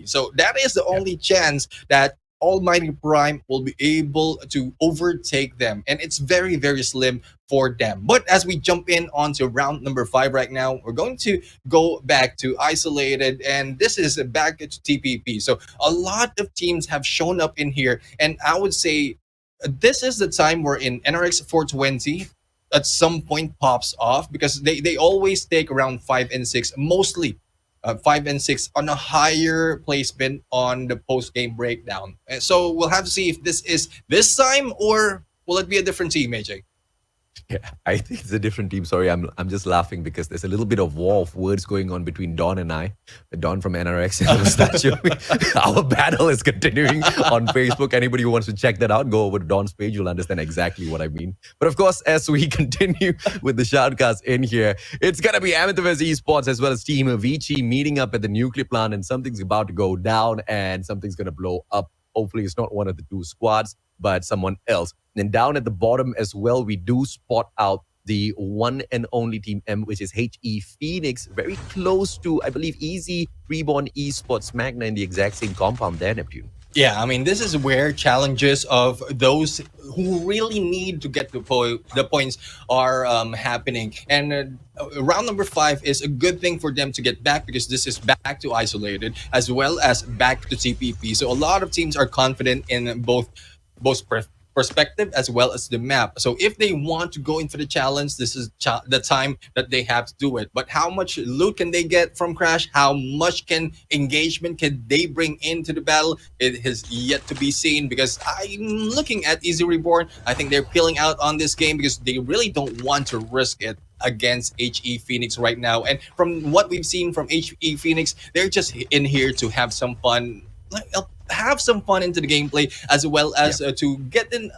So that is the only chance that Almighty Prime will be able to overtake them. And it's very, very slim for them. But as we jump in onto round number 5 right now, we're going to go back to isolated, and this is back to TPP. So a lot of teams have shown up in here, and I would say this is the time where in NRX 420 at some point pops off because they always take around 5 and 6, mostly 5 and 6 on a higher placement on the post game breakdown. And so we'll have to see if this is this time or will it be a different team, AJ? Yeah, I think it's a different team. Sorry, I'm just laughing because there's a little bit of war of words going on between Don and I. Don from NRX and Statue. Our battle is continuing on Facebook. Anybody who wants to check that out, go over to Don's page. You'll understand exactly what I mean. But of course, as we continue with the shoutcast in here, it's going to be Amethyst Esports as well as Team Avicii meeting up at the nuclear plant, and something's about to go down and something's going to blow up. Hopefully, it's not one of the two squads, but someone else. And down at the bottom as well, we do spot out the one and only Team M, which is HE Phoenix, very close to, I believe, Easy Reborn Esports Magna in the exact same compound there, Neptune. Yeah, I mean, this is where challenges of those who really need to get the points are happening. And round number 5 is a good thing for them to get back because this is back to isolated as well as back to TPP. So a lot of teams are confident in both perspective as well as the map. So if they want to go in for the challenge, this is the time that they have to do it. But how much loot can they get from Crash? How much engagement can they bring into the battle? It has yet to be seen because I'm looking at Easy Reborn. I think they're peeling out on this game because they really don't want to risk it against HE Phoenix right now. And from what we've seen from HE Phoenix, they're just in here to have some fun. Have some fun into the gameplay as well as to get in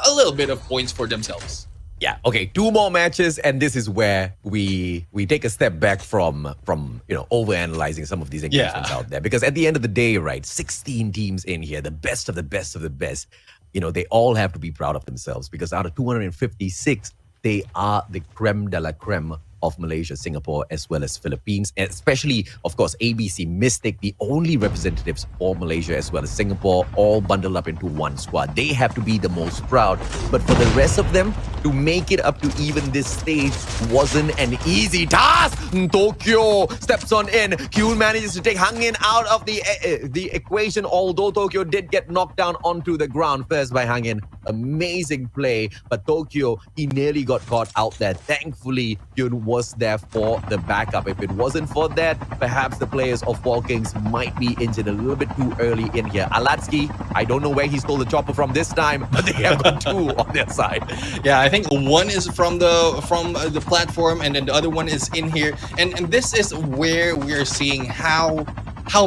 a little bit of points for themselves. Yeah. Okay. 2 more matches, and this is where we take a step back from overanalyzing some of these engagements out there, because at the end of the day, right, 16 teams in here, the best of the best of the best. They all have to be proud of themselves because out of 256, they are the creme de la creme of Malaysia, Singapore, as well as Philippines, and especially, of course, ABC Mystic, the only representatives for Malaysia as well as Singapore, all bundled up into one squad. They have to be the most proud. But for the rest of them, to make it up to even this stage wasn't an easy task. Tokyo steps on in. Q manages to take Hangin out of the equation, although Tokyo did get knocked down onto the ground first by Hangin. Amazing play, but Tokyo, he nearly got caught out there. Thankfully, Yun was there for the backup. If it wasn't for that, perhaps the players of Fall Kings might be injured a little bit too early in here. Alatsky, I don't know where he stole the chopper from this time, but they have got 2 on their side. Yeah, I think one is from the platform, and then the other one is in here. And this is where we're seeing how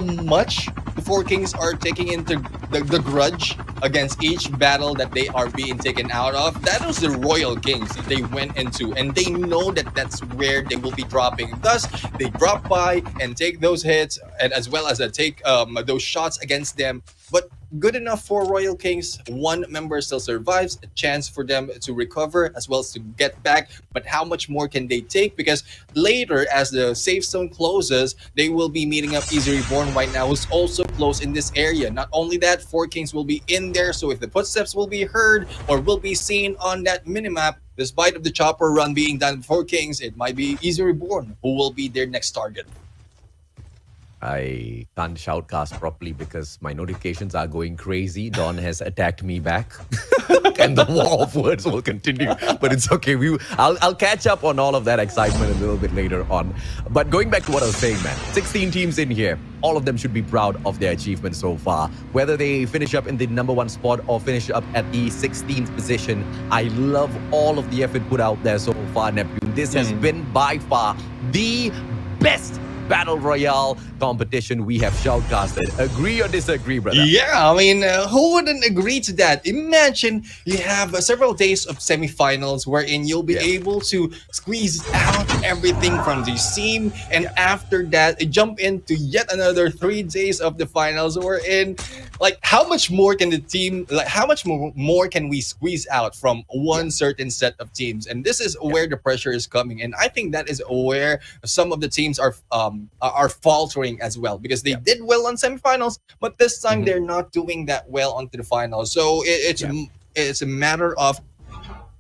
much the Four Kings are taking into the grudge against each battle that they are being taken out of. That was the Royal Kings that they went into, and they know that that's where they will be dropping. Thus, they drop by and take those hits, and as well as take those shots against them. But good enough for Royal Kings. 1 member still survives, a chance for them to recover as well as to get back. But how much more can they take? Because later, as the safe zone closes, they will be meeting up Easy Reborn right now, who's also close in this area. Not only that, 4 Kings will be in there, so if the footsteps will be heard or will be seen on that minimap, despite of the chopper run being done for 4 Kings, it might be Easy Reborn who will be their next target. I can't shoutcast properly because my notifications are going crazy. Don has attacked me back. And the war of words will continue. But it's okay. I'll catch up on all of that excitement a little bit later on. But going back to what I was saying, man. 16 teams in here. All of them should be proud of their achievement so far. Whether they finish up in the #1 spot or finish up at the 16th position, I love all of the effort put out there so far, Neptune. This has been by far the best Battle Royale competition we have shoutcasted. Agree or disagree, brother? Yeah, I mean, who wouldn't agree to that? Imagine you have several days of semifinals wherein you'll be able to squeeze out everything from the seam, and after that, jump into yet another 3 days of the finals wherein like how much more can the team, like how much more can we squeeze out from one certain set of teams? And this is where the pressure is coming, and I think that is where some of the teams are faltering as well, because they did well on semifinals, but this time they're not doing that well onto the finals. So it's a matter of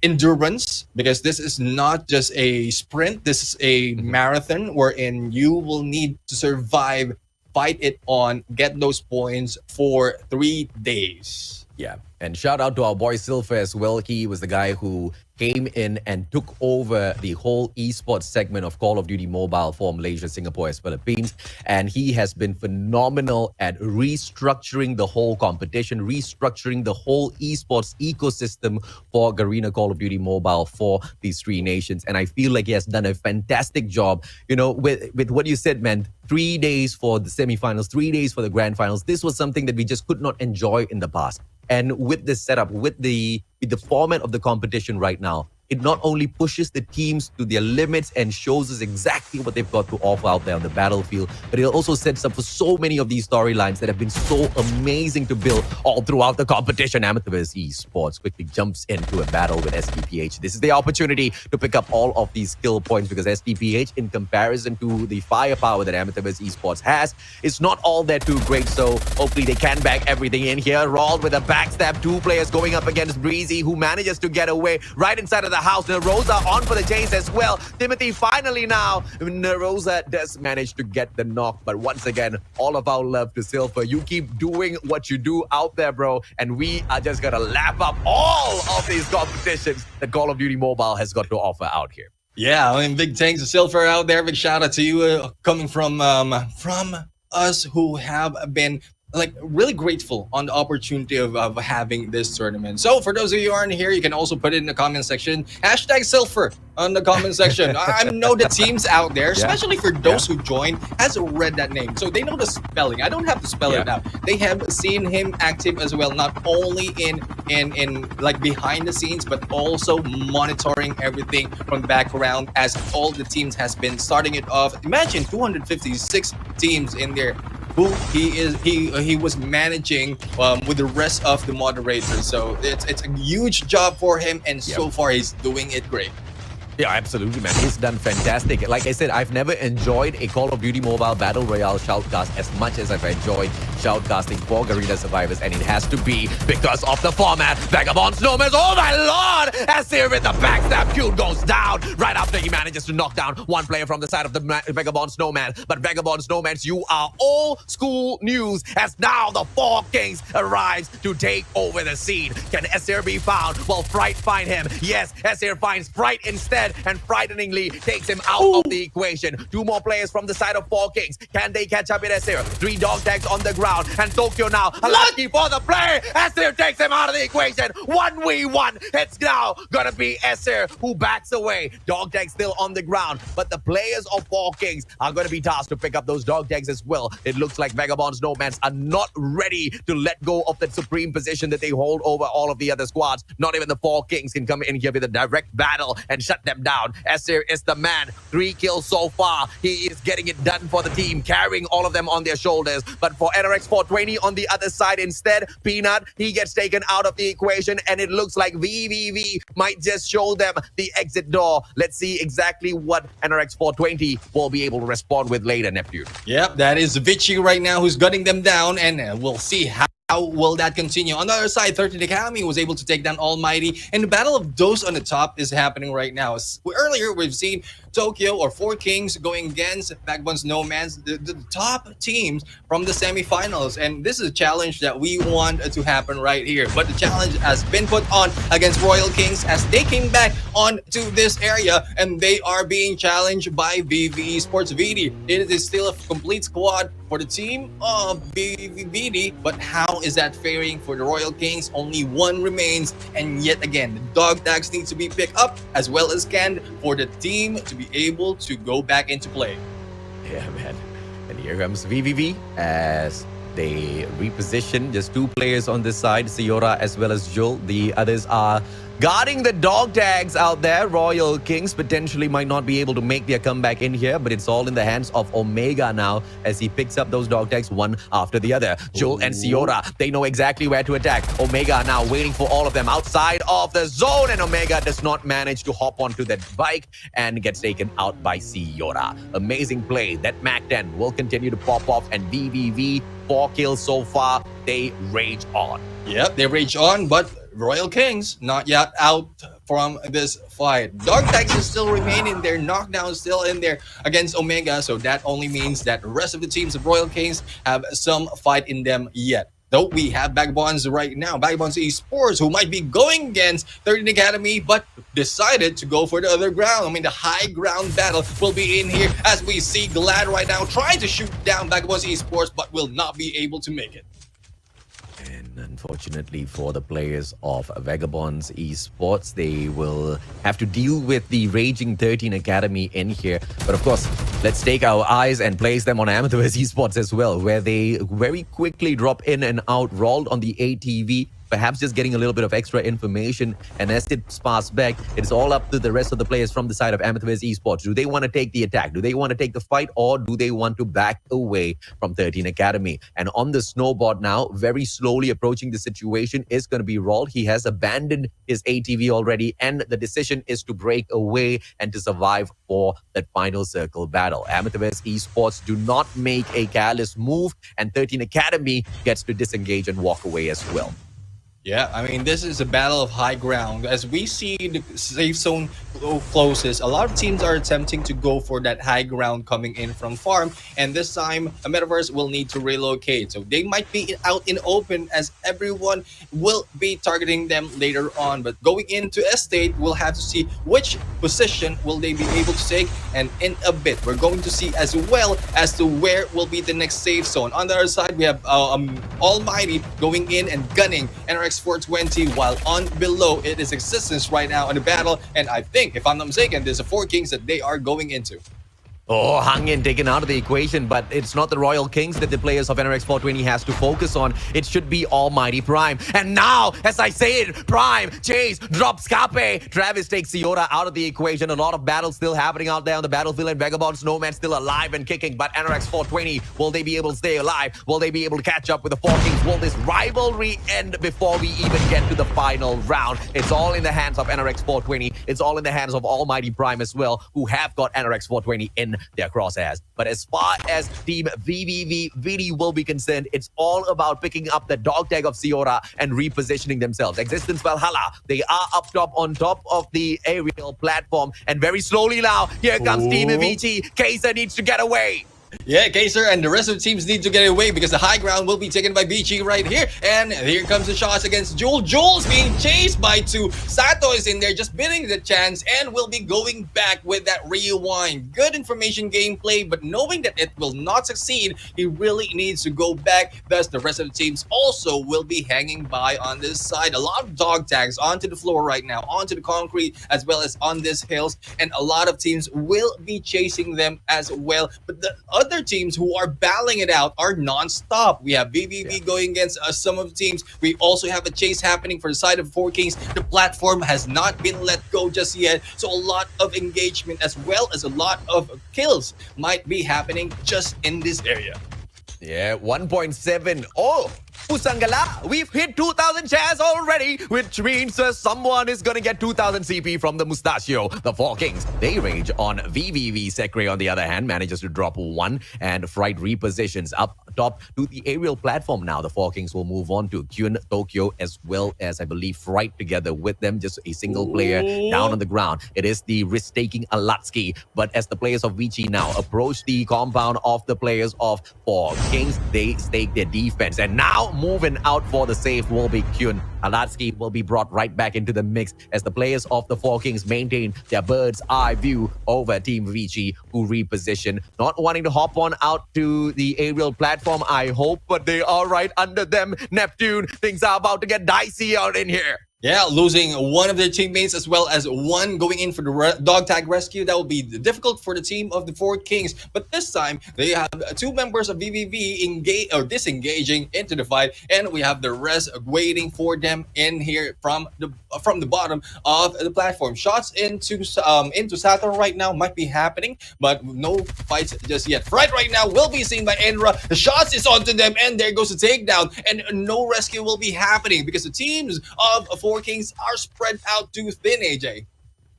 endurance, because this is not just a sprint, this is a marathon wherein you will need to survive, fight it on, get those points for 3 days. Yeah. And shout out to our boy Silver as well. He was the guy who came in and took over the whole esports segment of Call of Duty Mobile for Malaysia, Singapore, as Philippines. And he has been phenomenal at restructuring the whole competition, restructuring the whole esports ecosystem for Garena Call of Duty Mobile for these 3 nations. And I feel like he has done a fantastic job, you know, with what you said, man. 3 days for the semifinals, 3 days for the grand finals. This was something that we just could not enjoy in the past. And with this setup, with the format of the competition right now, it not only pushes the teams to their limits and shows us exactly what they've got to offer out there on the battlefield, but it also sets up for so many of these storylines that have been so amazing to build all throughout the competition. Amateurs Esports quickly jumps into a battle with SDPH. This is the opportunity to pick up all of these skill points, because SDPH, in comparison to the firepower that Amateurs Esports has, is not all that too great. So hopefully they can bag everything in here. Rolled with a backstab, 2 players going up against Breezy, who manages to get away right inside of the house. Narosa on for the chase as well. Timothy finally now. Narosa does manage to get the knock. But once again, all of our love to Silver. You keep doing what you do out there, bro. And we are just going to lap up all of these competitions that Call of Duty Mobile has got to offer out here. Yeah, I mean, big thanks to Silver out there. Big shout out to you, coming from us who have been like really grateful on the opportunity of having this tournament. So for those of you who aren't here, you can also put it in the comment section. Hashtag Silver on the comment section. I know the teams out there, especially for those who joined, has read that name, so they know the spelling. I don't have to spell it out. They have seen him active as well, not only in like behind the scenes, but also monitoring everything from the background as all the teams has been starting it off. Imagine 256 teams in there, who he was managing with the rest of the moderators. So it's a huge job for him, and so far he's doing it great. Yeah, absolutely, man. He's done fantastic. Like I said, I've never enjoyed a Call of Duty Mobile Battle Royale shoutcast as much as I've enjoyed shoutcasting for Garena Survivors, and it has to be because of the format. Vagabond Snowman, oh my lord! As here with the backstab, Q goes down right after he manages to knock down 1 player from the side of the Vagabond Snowman. But Vagabond Snowman, you are old school news, as now the 4 Kings arrives to take over the scene. Can Esir be found? Will Fright find him? Yes, Esir finds Fright instead, and frighteningly takes him out of the equation. 2 more players from the side of 4 Kings. Can they catch up with Esir? 3 dog tags on the ground, and Tokyo now lucky for the play. Esir takes him out of the equation. 1v1. It's now gonna be Esir who backs away. Dog tags still on the ground, but the players of 4 Kings are gonna be tasked to pick up those dog tags as well. It looks like Vagabond Snowmans are not ready to let go of that supreme position that they hold over all of the other squads. Not even the 4 Kings can come in here with a direct battle and shut them down. Esir is the man. 3 kills so far. He is getting it done for the team, carrying all of them on their shoulders. But for NRX 420 on the other side instead, Peanut, he gets taken out of the equation, and it looks like VVV might just show them the exit door. Let's see exactly what NRX 420 will be able to respond with later, Neptune. Yep, that is Vici right now who's gunning them down, and we'll see how will that continue. On the other side, 13 Academy was able to take down Almighty, and the battle of those on the top is happening right now. Earlier, we've seen Tokyo or 4 Kings going against Backbone's Nomads, the top teams from the semifinals. And this is a challenge that we want to happen right here. But the challenge has been put on against Royal Kings as they came back onto this area, and they are being challenged by VV Sports VD. It is still a complete squad for the team of VD, but how is that faring for the Royal Kings? Only 1 remains, and yet again, the dog tags need to be picked up as well as scanned for the team to be able to go back into play. Yeah, man. And here comes VVV as they reposition just 2 players on this side, Siora as well as Jul. The others are Guarding the dog tags out there, Royal Kings potentially might not be able to make their comeback in here, but it's all in the hands of Omega now as he picks up those dog tags one after the other. Joel and Ciora, they know exactly where to attack. Omega now waiting for all of them outside of the zone, and Omega does not manage to hop onto that bike and gets taken out by Ciora. Amazing play. That MAC-10 will continue to pop off, and VVV, 4 kills so far. They rage on. Yep, they rage on, but Royal Kings not yet out from this fight. Dog tags still remaining there, knockdown still in there against Omega, so that only means that the rest of the teams of Royal Kings have some fight in them yet. Though we have Vagabonds right now, Vagabonds Esports, who might be going against 13 Academy, but decided to go for the other ground. I mean, the high ground battle will be in here as we see Glad right now trying to shoot down Vagabonds Esports, but will not be able to make it. And unfortunately for the players of Vagabonds Esports, they will have to deal with the raging 13 Academy in here. But of course, let's take our eyes and place them on Amethyst Esports as well, where they very quickly drop in and out, rolled on the ATV, perhaps just getting a little bit of extra information. And as it sparks back, it's all up to the rest of the players from the side of Amethyst Esports. Do they want to take the attack? Do they want to take the fight? Or do they want to back away from 13 Academy? And on the snowboard now, very slowly approaching the situation is going to be Rolled. He has abandoned his ATV already, and the decision is to break away and to survive for that final circle battle. Amethyst Esports do not make a careless move, and 13 Academy gets to disengage and walk away as well. Yeah, I mean, this is a battle of high ground. As we see the safe zone closes, a lot of teams are attempting to go for that high ground coming in from farm, and this time a Metaverse will need to relocate. So they might be out in open as everyone will be targeting them later on. But going into estate, we'll have to see which position will they be able to take, and in a bit we're going to see as well as to where will be the next safe zone. On the other side, we have Almighty going in and gunning NRX 420, while on below it is Existence right now in the battle, and I think, if I'm not mistaken, there's a 4 Kings that they are going into. Oh, Hang In taken out of the equation, but it's not the Royal Kings that the players of NRX 420 has to focus on. It should be Almighty Prime. And now, as I say it, Prime, Chase, drop Scape. Travis takes Ciora out of the equation. A lot of battles still happening out there on the battlefield, and Vagabond Snowman still alive and kicking. But NRX 420, will they be able to stay alive? Will they be able to catch up with the 4 Kings? Will this rivalry end before we even get to the final round? It's all in the hands of NRX 420. It's all in the hands of Almighty Prime as well, who have got NRX 420 in their crosshairs. But as far as Team VVV will be concerned, it's all about picking up the dog tag of Ciora and repositioning themselves. Existence Valhalla, they are up top on top of the aerial platform, and very slowly now, here comes Team Avicii. Kaiser needs to get away. Yeah, Kaiser and the rest of the teams need to get away because the high ground will be taken by BG right here. And here comes the shots against Joel. Joel's being chased by 2. Sato is in there just bidding the chance and will be going back with that rewind. Good information gameplay, but knowing that it will not succeed, he really needs to go back. Thus, the rest of the teams also will be hanging by on this side. A lot of dog tags onto the floor right now, onto the concrete, as well as on these hills. And a lot of teams will be chasing them as well. But the other teams who are battling it out are non-stop. We have VVV going against some of the teams. We also have a chase happening for the side of 4 Kings. The platform has not been let go just yet. So a lot of engagement as well as a lot of kills might be happening just in this area. Yeah, 1.7. Oh, Usangala, we've hit 2,000 shares already, which means someone is gonna get 2,000 CP from the Mustachio. The 4 Kings, they rage on VVV. Sekre, on the other hand, manages to drop 1, and Fright repositions up top to the aerial platform now. The 4 Kings will move on to Kyun, Tokyo, as well as, I believe, Fright together with them. Just a single player down on the ground. It is the risk-taking Alatsky, but as the players of Vici now approach the compound of the players of 4 Kings, they stake their defense, and now moving out for the save will be Kyun. Alatsky will be brought right back into the mix as the players of the 4 Kings maintain their bird's eye view over Team Vici, who reposition, not wanting to hop on out to the aerial platform, I hope, but they are right under them. Neptune, things are about to get dicey out in here. Yeah, losing one of their teammates as well as one going in for the dog tag rescue. That will be difficult for the team of the Four Kings. But this time, they have two members of VVV engage or disengaging into the fight, and we have the rest waiting for them in here from the bottom of the platform. Shots into Saturn right now might be happening, but no fights just yet. Right now will be seen by Enra. The shots is onto them, and there goes the takedown, and no rescue will be happening because the teams of Four Kings are spread out too thin, AJ.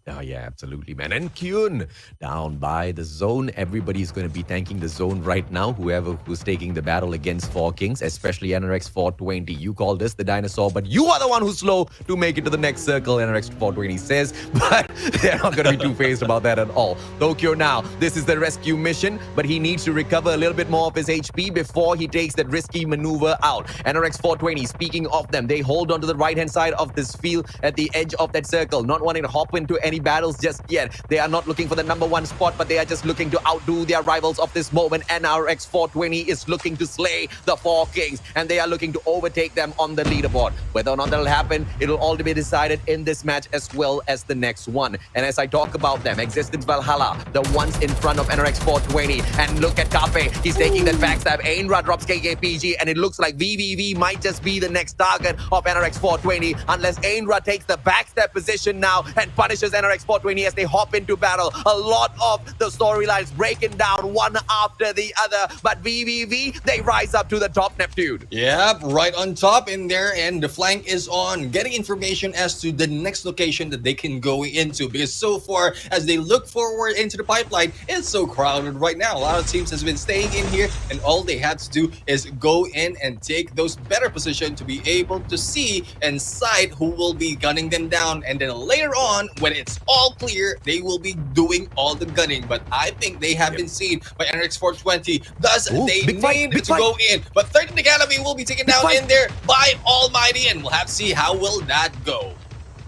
Oh, yeah, absolutely, man. And Kyun down by the zone. Everybody's going to be thanking the zone right now, who's taking the battle against Four Kings, especially NRX 420. You call this the dinosaur, but you are the one who's slow to make it to the next circle, NRX 420 says. But they're not going to be two-faced about that at all. Tokyo now, this is the rescue mission, but he needs to recover a little bit more of his HP before he takes that risky maneuver out. NRX 420, speaking of them, they hold on to the right-hand side of this field at the edge of that circle, not wanting to hop into any battles just yet. They are not looking for the #1 spot, but they are just looking to outdo their rivals of this moment. NRX 420 is looking to slay the Four Kings, and they are looking to overtake them on the leaderboard. Whether or not that'll happen, it'll all be decided in this match as well as the next one. And as I talk about them, Existence Valhalla, the ones in front of NRX 420, and look at Kape. He's taking that backstab. Ainra drops KKPG, and it looks like VVV might just be the next target of NRX 420 unless Ainra takes the backstab position now and punishes NRX 420 as they hop into battle. A lot of the storylines breaking down one after the other, but VVV, they rise up to the top, Neptune. Yeah, right on top in there, and the flank is on, getting information as to the next location that they can go into, because so far, as they look forward into the pipeline, it's so crowded right now. A lot of teams has been staying in here, and all they have to do is go in and take those better positions to be able to see and sight who will be gunning them down, and then later on, when it's all clear, they will be doing all the gunning. But I think they have been seen by NRX 420. Thus, they need to go in. But 13 Academy will be taken down in there by Almighty, and we'll have to see how will that go.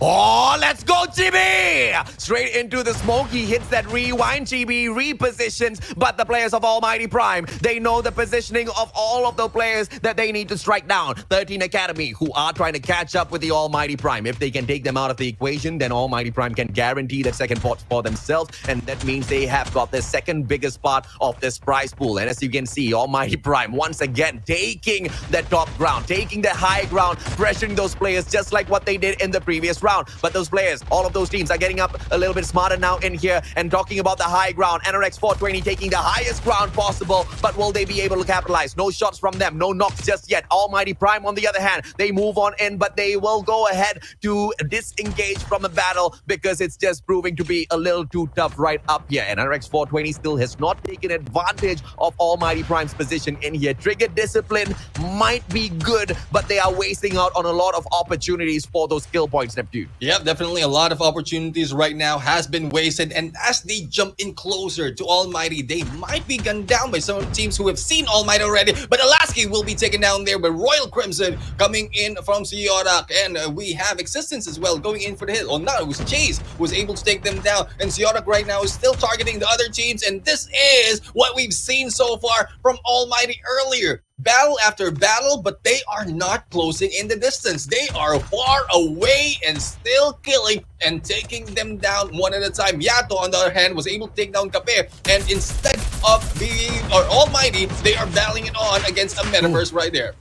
Oh, let's go, Chibi! Straight into the smoke, he hits that rewind. Chibi repositions, but the players of Almighty Prime, they know the positioning of all of the players that they need to strike down. 13 Academy, who are trying to catch up with the Almighty Prime. If they can take them out of the equation, then Almighty Prime can guarantee that second pot for themselves, and that means they have got the second biggest part of this prize pool. And as you can see, Almighty Prime once again taking the top ground, taking the high ground, pressuring those players just like what they did in the previous round. But those players, all of those teams are getting up a little bit smarter now in here and talking about the high ground. NRX 420 taking the highest ground possible, but will they be able to capitalize? No shots from them, no knocks just yet. Almighty Prime, on the other hand, they move on in, but they will go ahead to disengage from the battle because it's just proving to be a little too tough right up here. And NRX 420 still has not taken advantage of Almighty Prime's position in here. Trigger discipline might be good, but they are wasting out on a lot of opportunities for those kill points, Neptune. Yep, definitely a lot of opportunities right now has been wasted, and as they jump in closer to Almighty, they might be gunned down by some teams who have seen Almighty already, but Alaski will be taken down there by Royal Crimson coming in from Siorak, and we have Existence as well going in for the hit. Oh no, it was Chase who was able to take them down, and Siorak right now is still targeting the other teams, and this is what we've seen so far from Almighty earlier. Battle after battle, but they are not closing in the distance. They are far away and still killing and taking them down one at a time. Yato, on the other hand, was able to take down Kape, and instead of being Almighty, they are battling it on against a metaverse right there.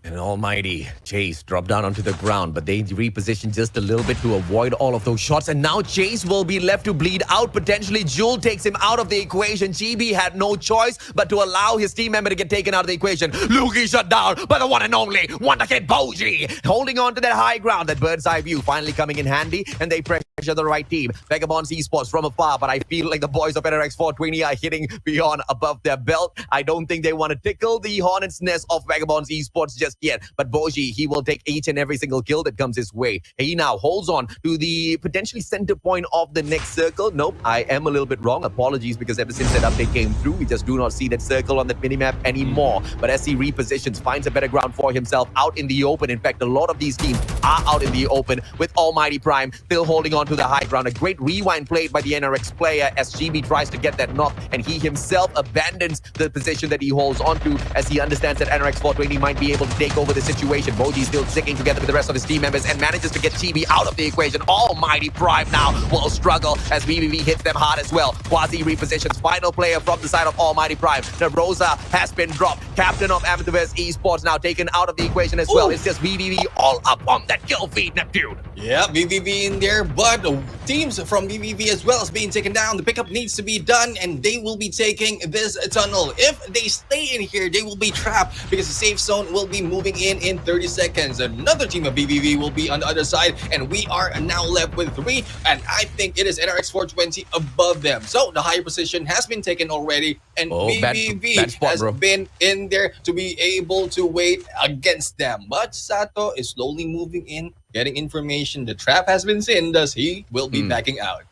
And Almighty Chase dropped down onto the ground, but they repositioned just a little bit to avoid all of those shots. And now Chase will be left to bleed out. Potentially, Jewel takes him out of the equation. Chibi had no choice but to allow his team member to get taken out of the equation. Luki shut down by the one and only Wonder Kid Boji, holding on to that high ground. That bird's eye view finally coming in handy, and they pressure the right team. Vagabonds Esports from afar, but I feel like the boys of NRX 420 are hitting beyond above their belt. I don't think they want to tickle the hornet's nest of Vagabonds Esports just yet, but Boji, he will take each and every single kill that comes his way. He now holds on to the potentially center point of the next circle. Nope, I am a little bit wrong. Apologies, because ever since that update came through, we just do not see that circle on that minimap anymore. But as he repositions, finds a better ground for himself out in the open. In fact, a lot of these teams are out in the open with Almighty Prime still holding on onto the high ground. A great rewind played by the NRX player as GB tries to get that knock, and he himself abandons the position that he holds onto as he understands that NRX 420 might be able to take over the situation. Boji still sticking together with the rest of his team members and manages to get GB out of the equation. Almighty Prime now will struggle as VVV hits them hard as well. Quasi repositions. Final player from the side of Almighty Prime. Narosa has been dropped. Captain of Amateurs Esports now taken out of the equation as well. It's just VVV all up on that kill feed, Neptune. Yeah, VVV in there, but teams from VVV as well is being taken down. The pickup needs to be done, and they will be taking this tunnel. If they stay in here, they will be trapped because the safe zone will be moving in 30 seconds. Another team of VVV will be on the other side, and we are now left with 3, and I think it is NRX 420 above them. So the higher position has been taken already, and VVV bad spot, has been in there to be able to wait against them. But Sato is slowly moving in, getting information. The trap has been seen, thus he will be backing out.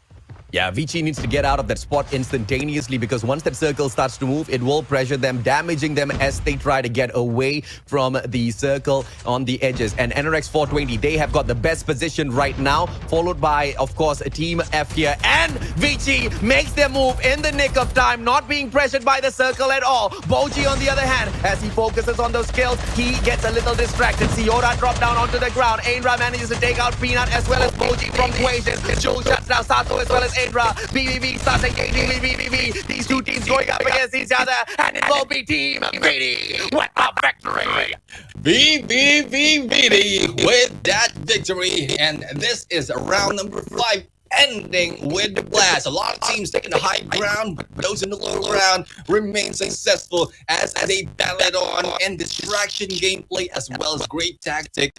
Yeah, Vici needs to get out of that spot instantaneously because once that circle starts to move, it will pressure them, damaging them as they try to get away from the circle on the edges. And NRX 420, they have got the best position right now, followed by, of course, Team F here. And Vici makes their move in the nick of time, not being pressured by the circle at all. Boji, on the other hand, as he focuses on those kills, he gets a little distracted. Siora dropped down onto the ground. Aindra manages to take out Peanut as well as Boji from the equation. Joe shuts down Sato as well as Aindra. BBB starts engaging with BBB. These two teams going up against each other, and it will be Team BD with a victory. BD with that victory, and this is round number 5. Ending with the blast. A lot of teams taking the high ground, but those in the low ground remain successful as they battle it on, and distraction gameplay as well as great tactic